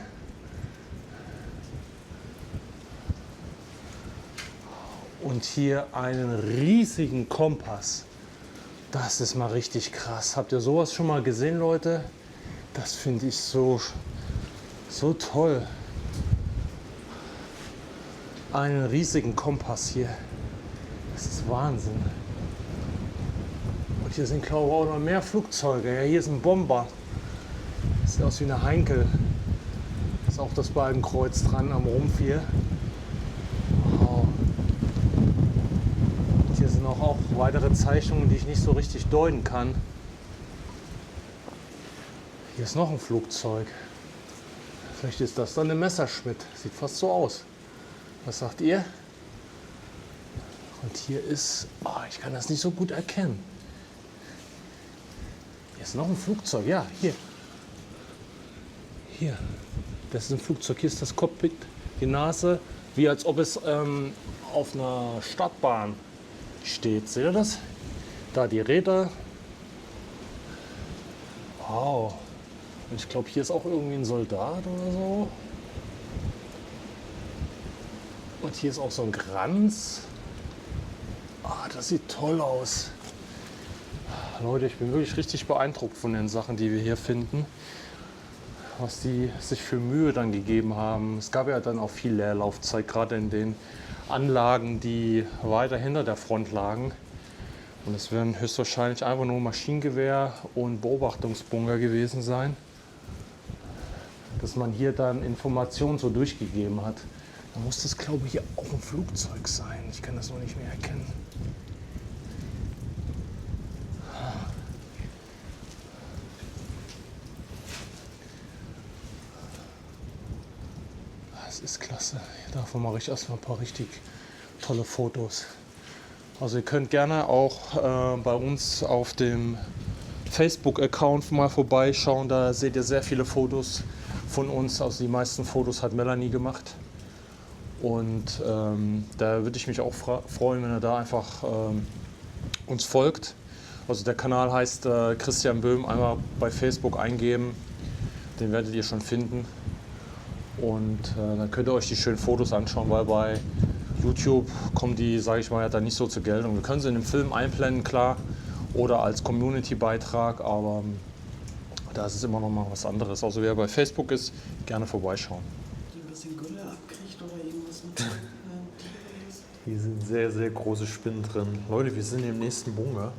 Und hier einen riesigen Kompass. Das ist mal richtig krass. Habt ihr sowas schon mal gesehen, Leute? Das finde ich so toll. Einen riesigen Kompass hier. Das ist Wahnsinn. Und hier sind, glaube ich, auch noch mehr Flugzeuge. Ja, hier ist ein Bomber. Das sieht aus wie eine Heinkel. Da ist auch das Balkenkreuz dran am Rumpf hier. Wow. Hier sind auch weitere Zeichnungen, die ich nicht so richtig deuten kann. Hier ist noch ein Flugzeug. Vielleicht ist das dann eine Messerschmitt. Sieht fast so aus. Was sagt ihr? Und hier ist, ich kann das nicht so gut erkennen. Hier ist noch ein Flugzeug. Ja, hier. Hier. Das ist ein Flugzeug. Hier ist das Cockpit. Die Nase, wie als ob es auf einer Startbahn steht. Seht ihr das? Da die Räder. Wow. Und ich glaube, hier ist auch irgendwie ein Soldat oder so. Und hier ist auch so ein Kranz. Das sieht toll aus. Leute, ich bin wirklich richtig beeindruckt von den Sachen, die wir hier finden. Was die sich für Mühe dann gegeben haben. Es gab ja dann auch viel Leerlaufzeit, gerade in den Anlagen, die weiter hinter der Front lagen. Und es werden höchstwahrscheinlich einfach nur Maschinengewehr und Beobachtungsbunker gewesen sein. Dass man hier dann Informationen so durchgegeben hat. Da muss das, glaube ich, hier auch ein Flugzeug sein. Ich kann das noch nicht mehr erkennen. Das ist klasse. Davon mache ich erstmal ein paar richtig tolle Fotos. Also ihr könnt gerne auch bei uns auf dem Facebook-Account mal vorbeischauen. Da seht ihr sehr viele Fotos von uns. Also die meisten Fotos hat Melanie gemacht. Und da würde ich mich auch freuen, wenn ihr da einfach uns folgt. Also der Kanal heißt Christian Böhm, einmal bei Facebook eingeben, den werdet ihr schon finden. Und dann könnt ihr euch die schönen Fotos anschauen, weil bei YouTube kommen die, sage ich mal, ja dann nicht so zur Geltung. Wir können sie in dem Film einblenden, klar, oder als Community-Beitrag, aber da ist es immer noch mal was anderes. Also wer bei Facebook ist, gerne vorbeischauen. Ein bisschen Gülle abkriegt oder irgendwas mit Hier sind sehr, sehr große Spinnen drin. Leute, wir sind im nächsten Bunker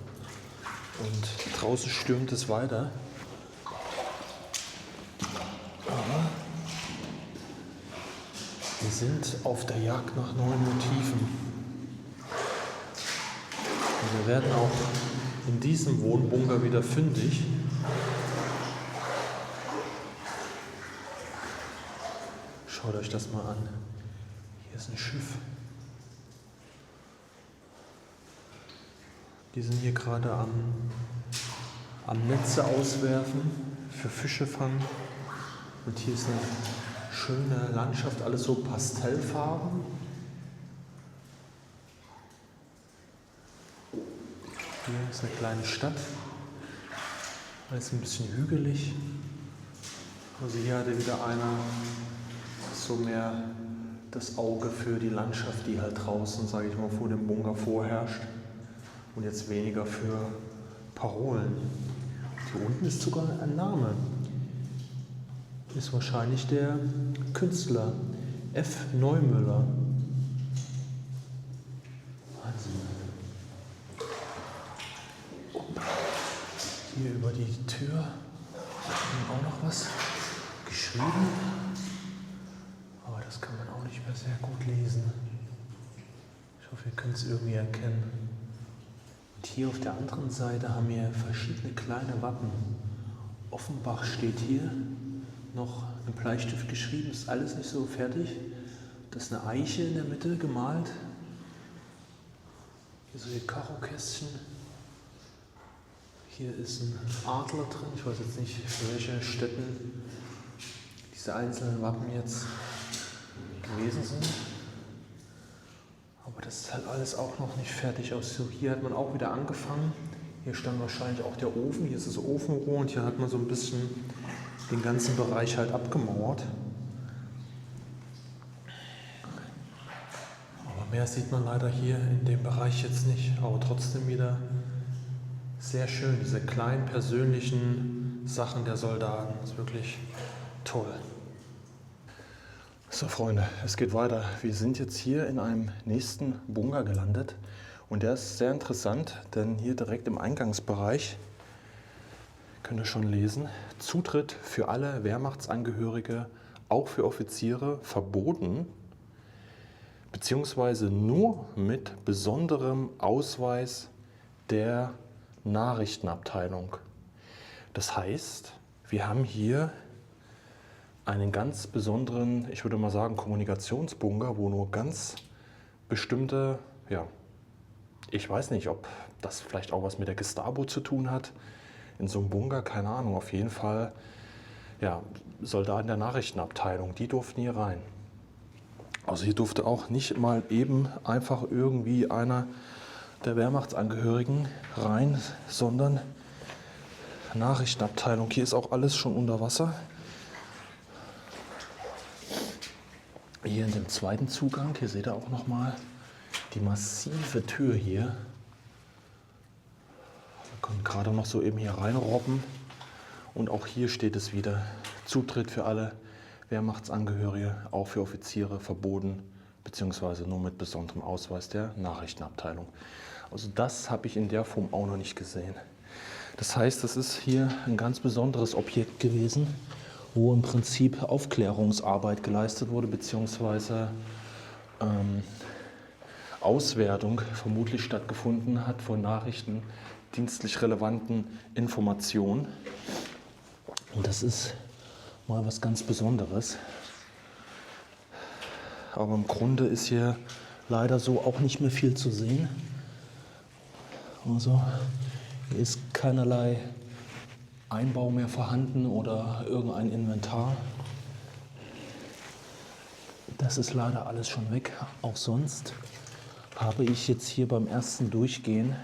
und draußen stürmt es weiter. Wir sind auf der Jagd nach neuen Motiven. Und wir werden auch in diesem Wohnbunker wieder fündig. Schaut euch das mal an. Hier ist ein Schiff. Die sind hier gerade am Netze auswerfen, für Fische fangen. Und hier ist eine schöne Landschaft, alles so Pastellfarben. Hier ist eine kleine Stadt. Alles ein bisschen hügelig. Also hier hatte wieder einer so mehr das Auge für die Landschaft, die halt draußen, sage ich mal, vor dem Bunker vorherrscht. Und jetzt weniger für Parolen. Hier unten ist sogar ein Name. ist wahrscheinlich der Künstler F. Neumüller. Wahnsinn. Hier über die Tür auch noch was geschrieben, aber das kann man auch nicht mehr sehr gut lesen. Ich hoffe, ihr könnt es irgendwie erkennen. Und hier auf der anderen Seite haben wir verschiedene kleine Wappen. Offenbach steht hier, noch im Bleistift geschrieben, ist alles nicht so fertig. Das ist eine Eiche in der Mitte gemalt. Hier so die Karokästchen. Hier ist ein Adler drin, ich weiß jetzt nicht, für welche Städten diese einzelnen Wappen jetzt gewesen sind. Aber das ist halt alles auch noch nicht fertig aus. So, hier hat man auch wieder angefangen. Hier stand wahrscheinlich auch der Ofen, hier ist das Ofenrohr und hier hat man so ein bisschen den ganzen Bereich halt abgemauert. Aber mehr sieht man leider hier in dem Bereich jetzt nicht, aber trotzdem wieder sehr schön, diese kleinen persönlichen Sachen der Soldaten. Das ist wirklich toll. So Freunde, es geht weiter. Wir sind jetzt hier in einem nächsten Bunker gelandet und der ist sehr interessant, denn hier direkt im Eingangsbereich, könnt ihr schon lesen, Zutritt für alle Wehrmachtsangehörige, auch für Offiziere, verboten, beziehungsweise nur mit besonderem Ausweis der Nachrichtenabteilung. Das heißt, wir haben hier einen ganz besonderen, ich würde mal sagen, Kommunikationsbunker, wo nur ganz bestimmte, ja, ich weiß nicht, ob das vielleicht auch was mit der Gestapo zu tun hat, in so einem Bunker, keine Ahnung, auf jeden Fall, ja, Soldaten der Nachrichtenabteilung, die durften hier rein. Also hier durfte auch nicht mal eben einfach irgendwie einer der Wehrmachtsangehörigen rein, sondern Nachrichtenabteilung. Hier ist auch alles schon unter Wasser. Hier in dem zweiten Zugang, hier seht ihr auch nochmal die massive Tür hier. Wir können gerade noch so eben hier reinrobben. Und auch hier steht es wieder, Zutritt für alle Wehrmachtsangehörige, auch für Offiziere, verboten, beziehungsweise nur mit besonderem Ausweis der Nachrichtenabteilung. Also das habe ich in der Form auch noch nicht gesehen. Das heißt, das ist hier ein ganz besonderes Objekt gewesen, wo im Prinzip Aufklärungsarbeit geleistet wurde, beziehungsweise Auswertung vermutlich stattgefunden hat von nachrichtendienstlich relevanten Informationen. Und das ist mal was ganz Besonderes. Aber im Grunde ist hier leider so auch nicht mehr viel zu sehen. Also hier ist keinerlei Einbau mehr vorhanden oder irgendein Inventar. Das ist leider alles schon weg. Auch sonst habe ich jetzt hier beim ersten Durchgehen,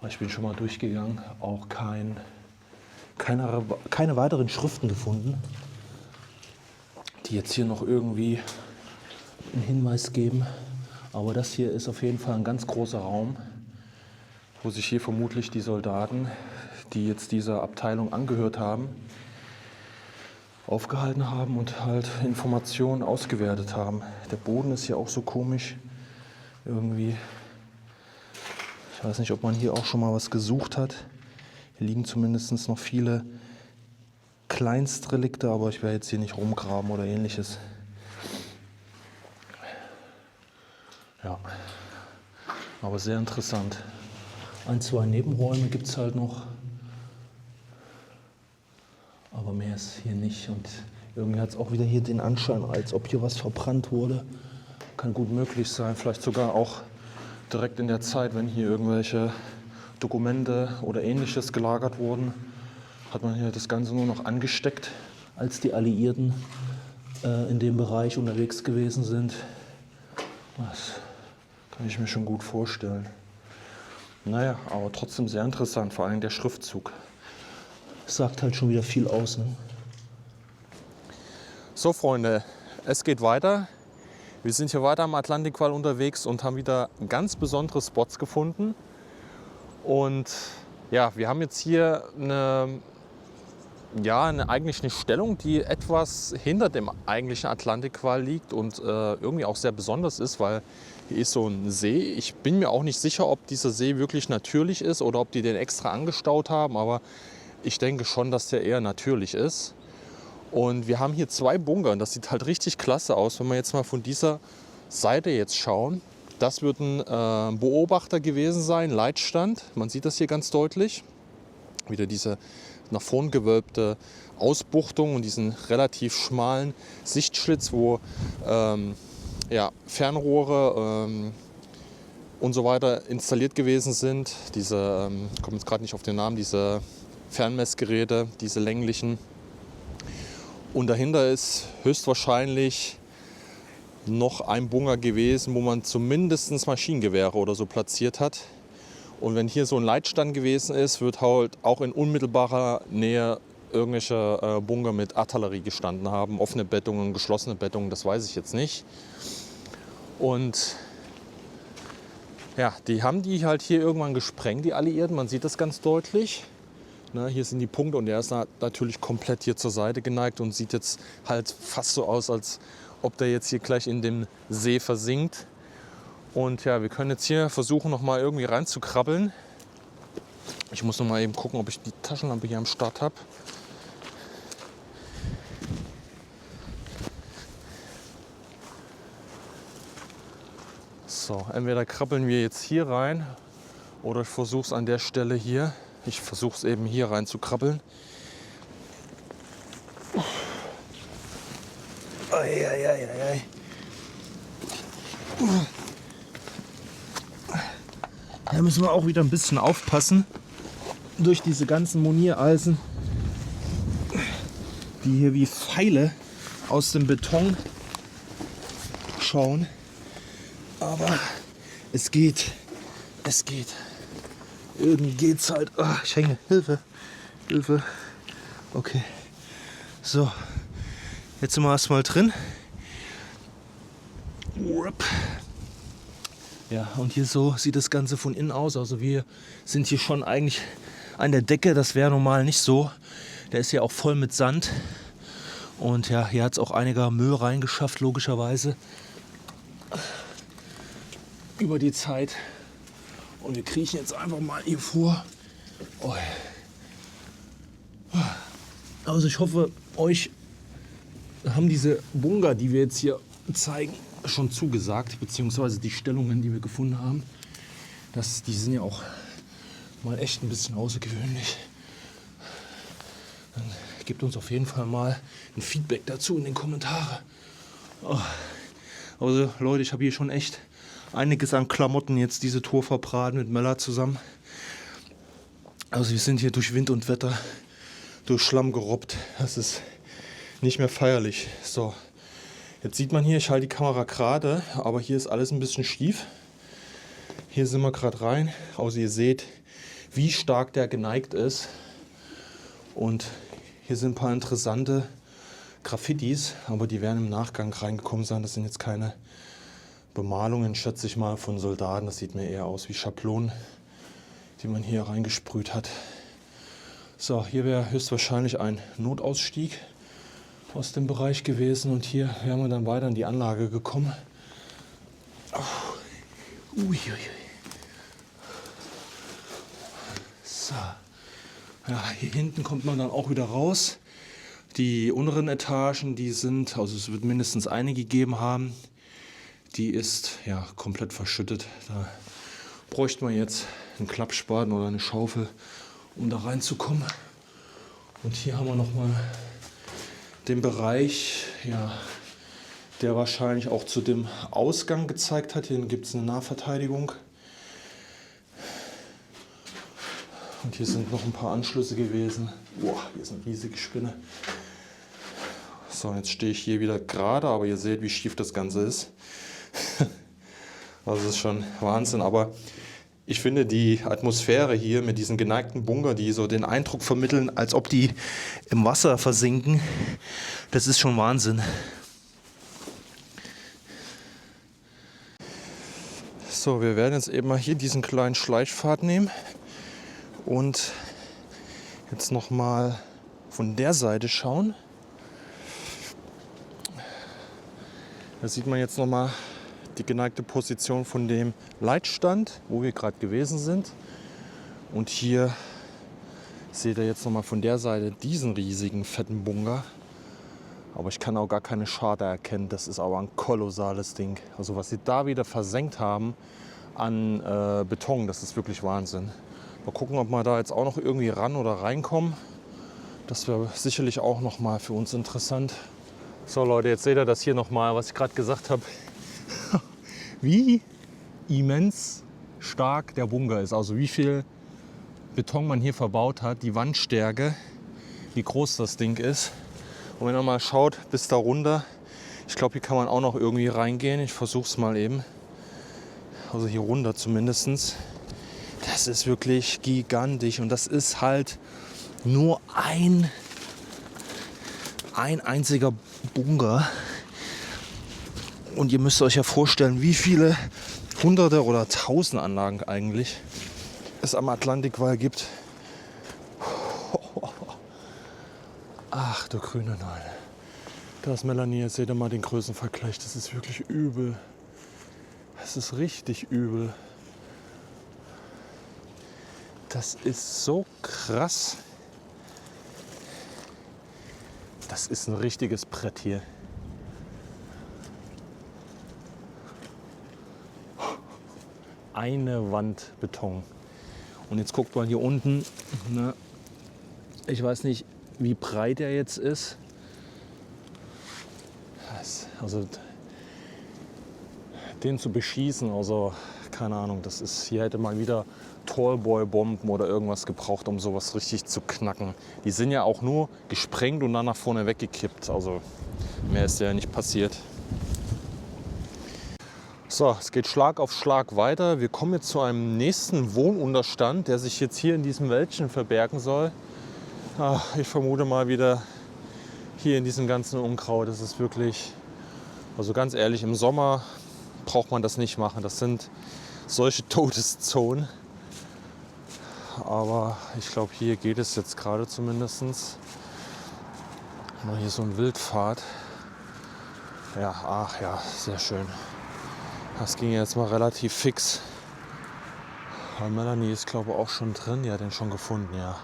weil ich bin schon mal durchgegangen, auch keine weiteren Schriften gefunden, die jetzt hier noch irgendwie einen Hinweis geben. Aber das hier ist auf jeden Fall ein ganz großer Raum, wo sich hier vermutlich die Soldaten, die jetzt dieser Abteilung angehört haben, aufgehalten haben und halt Informationen ausgewertet haben. Der Boden ist hier auch so komisch irgendwie. Ich weiß nicht, ob man hier auch schon mal was gesucht hat. Hier liegen zumindest noch viele Kleinstrelikte, aber ich werde jetzt hier nicht rumgraben oder ähnliches. Ja, aber sehr interessant. Ein, zwei Nebenräume gibt es halt noch, aber mehr ist hier nicht. Und irgendwie hat es auch wieder hier den Anschein, als ob hier was verbrannt wurde. Kann gut möglich sein, vielleicht sogar auch direkt in der Zeit, wenn hier irgendwelche Dokumente oder Ähnliches gelagert wurden, hat man hier das Ganze nur noch angesteckt, als die Alliierten in dem Bereich unterwegs gewesen sind. Das kann ich mir schon gut vorstellen. Naja, aber trotzdem sehr interessant, vor allem der Schriftzug. Sagt halt schon wieder viel aus. Ne? So Freunde, es geht weiter. Wir sind hier weiter am Atlantikwall unterwegs und haben wieder ganz besondere Spots gefunden. Und ja, wir haben jetzt hier eine ja, eigentlich eine Stellung, die etwas hinter dem eigentlichen Atlantikwall liegt und irgendwie auch sehr besonders ist, weil hier ist so ein See. Ich bin mir auch nicht sicher, ob dieser See wirklich natürlich ist oder ob die den extra angestaut haben, aber ich denke schon, dass der eher natürlich ist. Und wir haben hier 2 Bunker und das sieht halt richtig klasse aus. Wenn wir jetzt mal von dieser Seite jetzt schauen, das wird ein Beobachter gewesen sein, Leitstand. Man sieht das hier ganz deutlich. Wieder diese nach vorn gewölbte Ausbuchtung und diesen relativ schmalen Sichtschlitz, wo ja, Fernrohre und so weiter installiert gewesen sind. Diese, ich komme jetzt gerade nicht auf den Namen, diese Fernmessgeräte, diese länglichen. Und dahinter ist höchstwahrscheinlich noch ein Bunker gewesen, wo man zumindest Maschinengewehre oder so platziert hat. Und wenn hier so ein Leitstand gewesen ist, wird halt auch in unmittelbarer Nähe irgendwelche Bunker mit Artillerie gestanden haben. Offene Bettungen, geschlossene Bettungen, das weiß ich jetzt nicht. Und ja, die haben die halt hier irgendwann gesprengt, die Alliierten. Man sieht das ganz deutlich. Ne, hier sind die Punkte und der ist natürlich komplett hier zur Seite geneigt und sieht jetzt halt fast so aus, als ob der jetzt hier gleich in dem See versinkt. Und ja, wir können jetzt hier versuchen, noch mal irgendwie reinzukrabbeln. Ich muss noch mal eben gucken, ob ich die Taschenlampe hier am Start habe. So, entweder krabbeln wir jetzt hier rein oder ich versuche es an der Stelle hier. Ich versuche es eben hier rein zu krabbeln. Eieieiei. Da müssen wir auch wieder ein bisschen aufpassen. Durch diese ganzen Moniereisen, die hier wie Pfeile aus dem Beton schauen. Aber es geht. Es geht. Irgendwie geht's halt. Oh, ich hänge. Hilfe. Hilfe. Okay. So. Jetzt sind wir erstmal drin. Ja, und hier so sieht das Ganze von innen aus. Also wir sind hier schon eigentlich an der Decke. Das wäre normal nicht so. Der ist ja auch voll mit Sand. Und ja, hier hat es auch einiger Müll reingeschafft, logischerweise. Über die Zeit. Und wir kriechen jetzt einfach mal hier vor. Oh. Also ich hoffe, euch haben diese Bunker, die wir jetzt hier zeigen, schon zugesagt, beziehungsweise die Stellungen, die wir gefunden haben. Die sind ja auch mal echt ein bisschen außergewöhnlich. Dann gebt uns auf jeden Fall mal ein Feedback dazu in den Kommentaren. Oh. Also Leute, ich habe hier schon echt einiges an Klamotten jetzt diese Tour verbraten mit Möller zusammen. Also wir sind hier durch Wind und Wetter, durch Schlamm gerobbt. Das ist nicht mehr feierlich. So, jetzt sieht man hier, ich halte die Kamera gerade, aber hier ist alles ein bisschen schief. Hier sind wir gerade rein. Also ihr seht, wie stark der geneigt ist. Und hier sind ein paar interessante Graffitis, aber die werden im Nachgang reingekommen sein. Das sind jetzt keine Bemalungen, schätze ich mal, von Soldaten. Das sieht mir eher aus wie Schablonen, die man hier reingesprüht hat. So, hier wäre höchstwahrscheinlich ein Notausstieg aus dem Bereich gewesen. Und hier wären wir dann weiter in die Anlage gekommen. Oh. Uiuiui. So. Ja, hier hinten kommt man dann auch wieder raus. Die unteren Etagen, die sind, also es wird mindestens eine gegeben haben, die ist ja komplett verschüttet. Da bräuchte man jetzt einen Klappspaten oder eine Schaufel, um da reinzukommen. Und hier haben wir nochmal den Bereich, ja, der wahrscheinlich auch zu dem Ausgang gezeigt hat. Hier gibt es eine Nahverteidigung. Und hier sind noch ein paar Anschlüsse gewesen. Boah, hier ist eine riesige Spinne. So, jetzt stehe ich hier wieder gerade, aber ihr seht, wie schief das Ganze ist. Das ist schon Wahnsinn, aber ich finde die Atmosphäre hier mit diesen geneigten Bunker, die so den Eindruck vermitteln, als ob die im Wasser versinken, das ist schon Wahnsinn. So, wir werden jetzt eben mal hier diesen kleinen Schleichpfad nehmen und jetzt nochmal von der Seite schauen. Da sieht man jetzt nochmal die geneigte Position von dem Leitstand, wo wir gerade gewesen sind. Und hier seht ihr jetzt nochmal von der Seite diesen riesigen, fetten Bunker. Aber ich kann auch gar keine Scharte erkennen. Das ist aber ein kolossales Ding. Also was sie da wieder versenkt haben an Beton, das ist wirklich Wahnsinn. Mal gucken, ob wir da jetzt auch noch irgendwie ran oder reinkommen. Das wäre sicherlich auch noch mal für uns interessant. So Leute, jetzt seht ihr das hier noch mal, was ich gerade gesagt habe. Wie immens stark der Bunker ist. Also wie viel Beton man hier verbaut hat, die Wandstärke, wie groß das Ding ist. Und wenn ihr mal schaut, bis da runter, ich glaube, hier kann man auch noch irgendwie reingehen. Ich versuche es mal eben. Also hier runter zumindest. Das ist wirklich gigantisch und das ist halt nur ein einziger Bunker. Und ihr müsst euch ja vorstellen, wie viele Hunderte oder Tausend Anlagen eigentlich es am Atlantikwall gibt. Ach du grüne Neune. Da ist Melanie, jetzt seht ihr mal den Größenvergleich. Das ist wirklich übel. Das ist richtig übel. Das ist so krass. Das ist ein richtiges Brett hier. Eine Wand Beton. Und jetzt guckt mal hier unten. Ne? Ich weiß nicht, wie breit er jetzt ist. Also den zu beschießen, also keine Ahnung, das ist, hier hätte man wieder Tallboy-Bomben oder irgendwas gebraucht, um sowas richtig zu knacken. Die sind ja auch nur gesprengt und dann nach vorne weggekippt, also mehr ist ja nicht passiert. So, es geht Schlag auf Schlag weiter. Wir kommen jetzt zu einem nächsten Wohnunterstand, der sich jetzt hier in diesem Wäldchen verbergen soll. Ich vermute mal wieder hier in diesem ganzen Unkraut. Das ist wirklich, also ganz ehrlich, im Sommer braucht man das nicht machen. Das sind solche Todeszonen. Aber ich glaube, hier geht es jetzt gerade zumindest. Mal hier so ein Wildpfad. Ja, ach ja, sehr schön. Das ging jetzt mal relativ fix. Aber Melanie ist, glaube ich, auch schon drin. Die hat den schon gefunden, ja.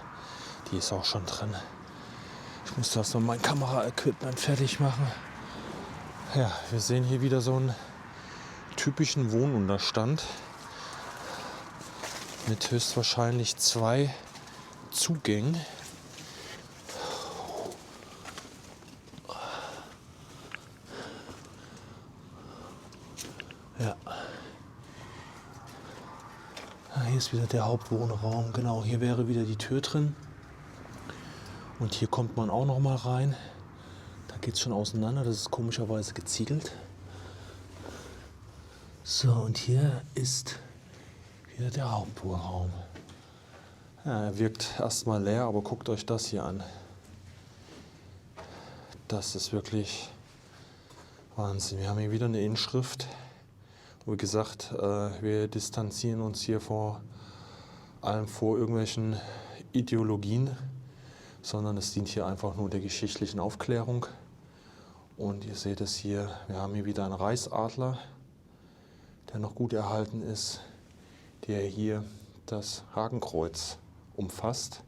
Die ist auch schon drin. Ich muss das noch mein Kamera-Equipment fertig machen. Ja, wir sehen hier wieder so einen typischen Wohnunterstand mit höchstwahrscheinlich 2 Zugängen. Ja. Hier ist wieder der Hauptwohnraum. Genau, hier wäre wieder die Tür drin. Und hier kommt man auch noch mal rein. Da geht es schon auseinander. Das ist komischerweise geziegelt. So, und hier ist wieder der Hauptwohnraum. Ja, er wirkt erstmal leer, aber guckt euch das hier an. Das ist wirklich Wahnsinn. Wir haben hier wieder eine Inschrift. Wie gesagt, wir distanzieren uns hier vor allem vor irgendwelchen Ideologien, sondern es dient hier einfach nur der geschichtlichen Aufklärung. Und ihr seht es hier, wir haben hier wieder einen Reichsadler, der noch gut erhalten ist, der hier das Hakenkreuz umfasst,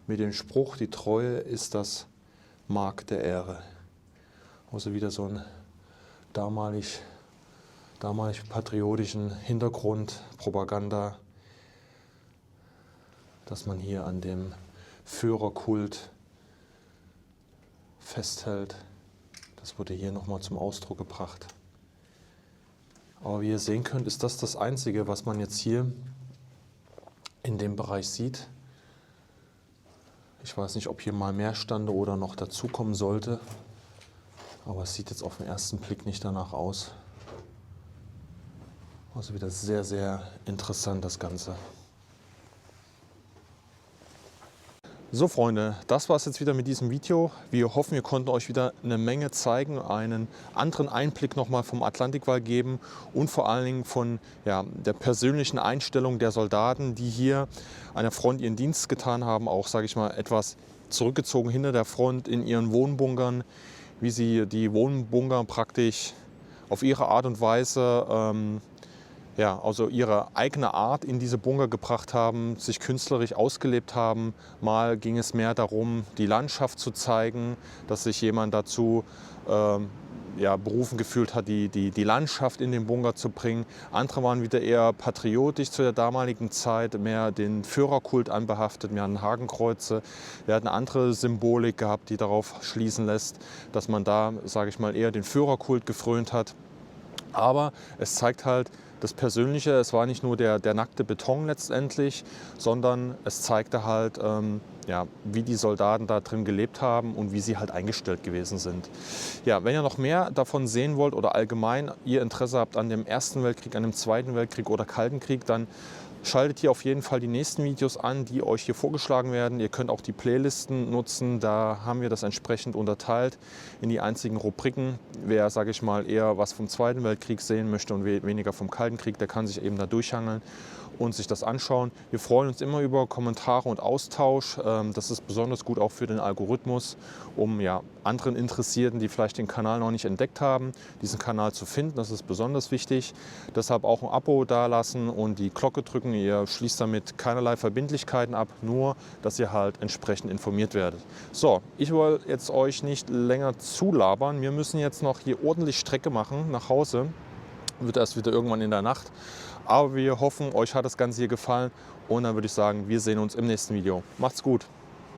mit dem Spruch, die Treue ist das Mark der Ehre. Also wieder so ein damalig patriotischen Hintergrund, Propaganda, dass man hier an dem Führerkult festhält. Das wurde hier nochmal zum Ausdruck gebracht. Aber wie ihr sehen könnt, ist das Einzige, was man jetzt hier in dem Bereich sieht. Ich weiß nicht, ob hier mal mehr Stande oder noch dazukommen sollte, aber es sieht jetzt auf den ersten Blick nicht danach aus. Also wieder sehr, sehr interessant das Ganze. So Freunde, das war es jetzt wieder mit diesem Video. Wir hoffen, wir konnten euch wieder eine Menge zeigen, einen anderen Einblick nochmal vom Atlantikwall geben und vor allen Dingen von der persönlichen Einstellung der Soldaten, die hier an der Front ihren Dienst getan haben, auch, sage ich mal, etwas zurückgezogen hinter der Front in ihren Wohnbunkern, wie sie die Wohnbunker praktisch auf ihre Art und Weise, ja, also ihre eigene Art in diese Bunker gebracht haben, sich künstlerisch ausgelebt haben. Mal ging es mehr darum, die Landschaft zu zeigen, dass sich jemand dazu ja, berufen gefühlt hat, die Landschaft in den Bunker zu bringen. Andere waren wieder eher patriotisch zu der damaligen Zeit, mehr den Führerkult anbehaftet. Wir hatten Hakenkreuze, wir hatten andere Symbolik gehabt, die darauf schließen lässt, dass man da, sage ich mal, eher den Führerkult gefrönt hat. Aber es zeigt halt das Persönliche, es war nicht nur der nackte Beton letztendlich, sondern es zeigte halt, ja, wie die Soldaten da drin gelebt haben und wie sie halt eingestellt gewesen sind. Ja, wenn ihr noch mehr davon sehen wollt oder allgemein ihr Interesse habt an dem Ersten Weltkrieg, an dem Zweiten Weltkrieg oder Kalten Krieg, dann schaltet hier auf jeden Fall die nächsten Videos an, die euch hier vorgeschlagen werden. Ihr könnt auch die Playlisten nutzen, da haben wir das entsprechend unterteilt in die einzigen Rubriken. Wer, sage ich mal, eher was vom Zweiten Weltkrieg sehen möchte und weniger vom Kalten Krieg, der kann sich eben da durchhangeln und sich das anschauen. Wir freuen uns immer über Kommentare und Austausch. Das ist besonders gut auch für den Algorithmus, um ja, anderen Interessierten, die vielleicht den Kanal noch nicht entdeckt haben, diesen Kanal zu finden. Das ist besonders wichtig. Deshalb auch ein Abo dalassen und die Glocke drücken. Ihr schließt damit keinerlei Verbindlichkeiten ab, nur dass ihr halt entsprechend informiert werdet. So, ich will jetzt euch nicht länger zulabern. Wir müssen jetzt noch hier ordentlich Strecke machen nach Hause. Wird erst wieder irgendwann in der Nacht. Aber wir hoffen, euch hat das Ganze hier gefallen und dann würde ich sagen, wir sehen uns im nächsten Video. Macht's gut!